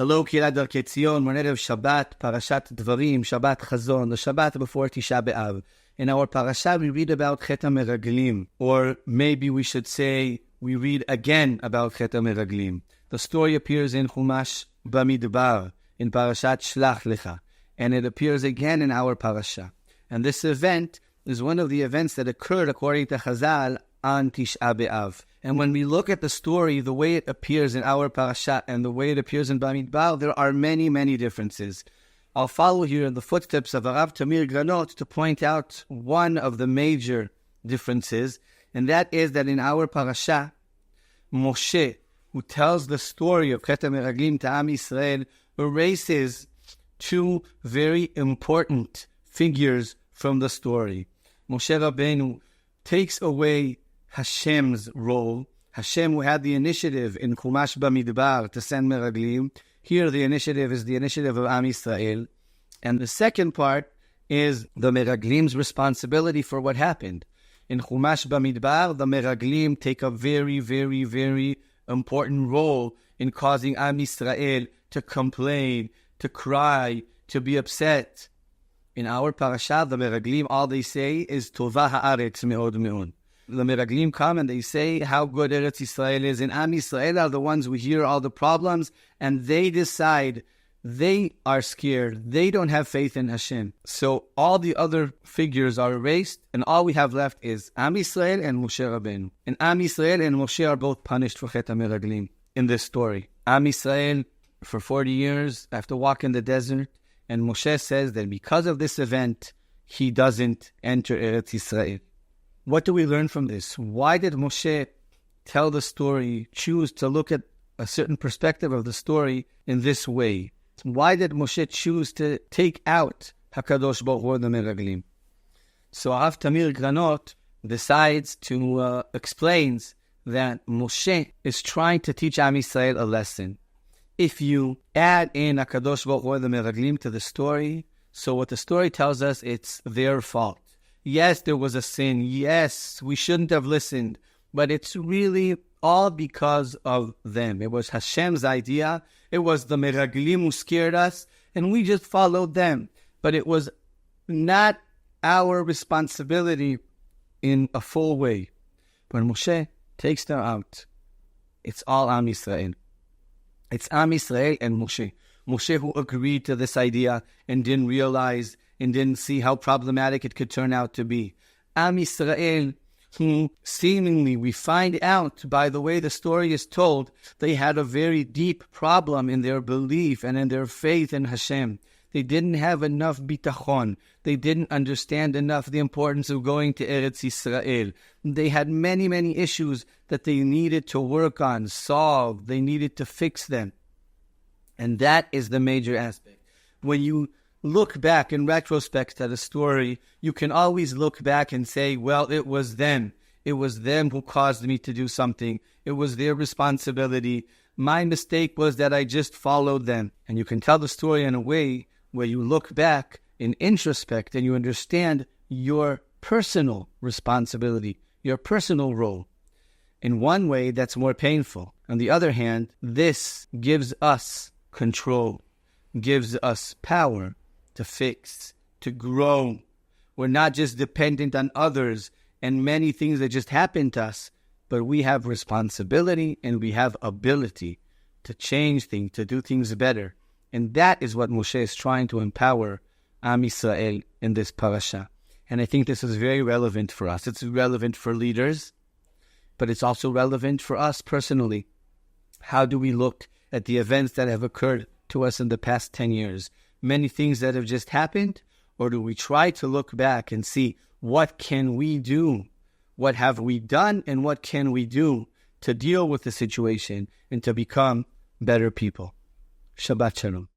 Hello, Kehilat Darchei Tzion. We're of Shabbat, Parashat Devarim, Shabbat Chazon, the Shabbat before Tisha B'Av. In our Parashat, we read about Chet HaMeraglim, or maybe we should say we read again about Chet HaMeraglim. The story appears in Chumash Bamidbar, in Parashat Shlach Lecha, and it appears again in our Parasha. And this event is one of the events that occurred, according to Chazal, on Tisha B'Av. And when we look at the story, the way it appears in our Parashat and the way it appears in Bamidbar, there are many, many differences. I'll follow here in the footsteps of Rav Tamir Granot to point out one of the major differences, and that is that in our Parasha, Moshe, who tells the story of Chet HaMeraglim to Am Yisrael, erases two very important figures from the story. Moshe Rabbeinu takes away Hashem's role. Hashem, who had the initiative in Chumash Bamidbar to send Meraglim. Here the initiative is the initiative of Am Yisrael. And the second part is the Meraglim's responsibility for what happened. In Chumash Bamidbar, the Meraglim take a very, very, very important role in causing Am Yisrael to complain, to cry, to be upset. In our parasha, the Meraglim, all they say is Tova ha'aretz me'od me'od. The Meraglim come and they say how good Eretz Yisrael is. And Am Yisrael are the ones who hear all the problems and they decide they are scared. They don't have faith in Hashem. So all the other figures are erased and all we have left is Am Yisrael and Moshe Rabbeinu. And Am Yisrael and Moshe are both punished for Chet HaMeraglim in this story. Am Yisrael, for 40 years, have to walk in the desert. And Moshe says that because of this event, he doesn't enter Eretz Yisrael. What do we learn from this? Why did Moshe tell the story, choose to look at a certain perspective of the story in this way? Why did Moshe choose to take out HaKadosh Baruch Hu, the Meraglim? So Rav Tamir Granot decides to explains that Moshe is trying to teach Am Yisrael a lesson. If you add in HaKadosh Baruch Hu, the Meraglim, to the story, so what the story tells us, it's their fault. Yes, there was a sin. Yes, we shouldn't have listened. But it's really all because of them. It was Hashem's idea. It was the Meraglim who scared us, and we just followed them. But it was not our responsibility in a full way. When Moshe takes them out, it's all Am Yisrael. It's Am Yisrael and Moshe. Moshe who agreed to this idea and didn't realize and didn't see how problematic it could turn out to be. Am Yisrael, who seemingly we find out by the way the story is told, they had a very deep problem in their belief and in their faith in Hashem. They didn't have enough bitachon. They didn't understand enough the importance of going to Eretz Yisrael. They had many, many issues that they needed to work on, solve. They needed to fix them. And that is the major aspect. When you look back in retrospect at a story, you can always look back and say, well, it was them. It was them who caused me to do something. It was their responsibility. My mistake was that I just followed them. And you can tell the story in a way where you look back in introspect and you understand your personal responsibility, your personal role. In one way, that's more painful. On the other hand, this gives us control, gives us power to fix, to grow. We're not just dependent on others and many things that just happen to us, but we have responsibility and we have ability to change things, to do things better. And that is what Moshe is trying to empower Am Yisrael in this parasha. And I think this is very relevant for us. It's relevant for leaders, but it's also relevant for us personally. How do we look at the events that have occurred to us in the past 10 years? Many things that have just happened? Or do we try to look back and see what can we do? What have we done and what can we do to deal with the situation and to become better people? Shabbat Shalom.